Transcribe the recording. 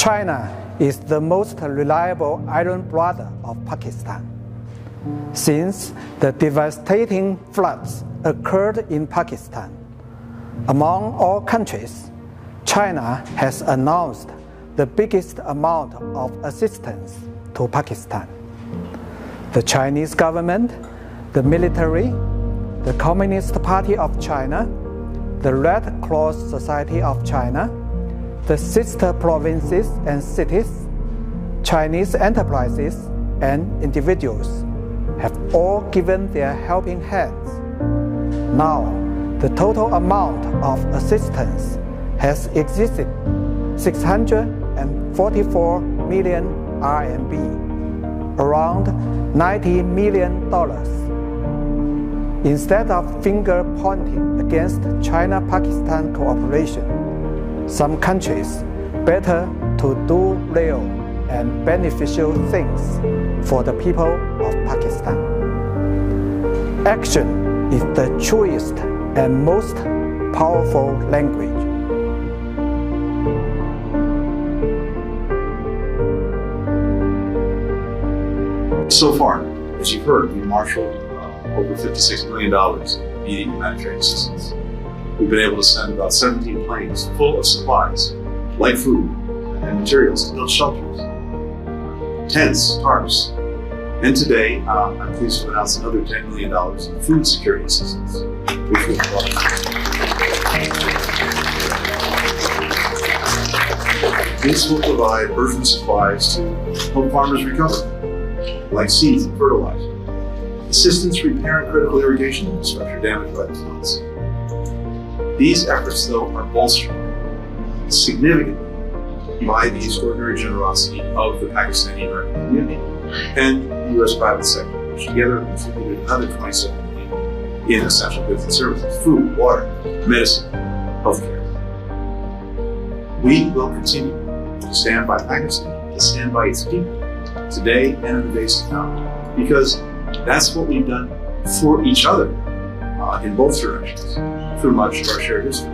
China is the most reliable iron brother of Pakistan. Since the devastating floods occurred in Pakistan, among all countries, China has announced the biggest amount of assistance to Pakistan. The Chinese government, the military, the Communist Party of China, the Red Cross Society of China, the sister provinces and cities, Chinese enterprises and individuals have all given their helping hands. Now, the total amount of assistance has exceeded 644 million RMB, around $90 million. Instead of finger-pointing against China-Pakistan cooperation, some countries better to do real and beneficial things for the people of Pakistan. Action is the truest and most powerful language. So far, as you've heard, we've marshaled over $56 million in immediate humanitarian assistance. We've been able to send about 17 planes full of supplies, like food and materials to build shelters, tents, tarps. And today, I'm pleased to announce another $10 million in food security assistance, which will provide. This will provide urgent supplies to help farmers recover, like seeds and fertilizer, assistance repairing critical irrigation infrastructure damaged by the floods. These efforts, though, are bolstered significantly by the extraordinary generosity of the Pakistani American community and the U.S. private sector, which together have contributed another $27 million in essential goods and services, food, water, medicine, healthcare. We will continue to stand by Pakistan, to stand by its people, today and in the days to come, because that's what we've done for each other in both directions through much of our shared history.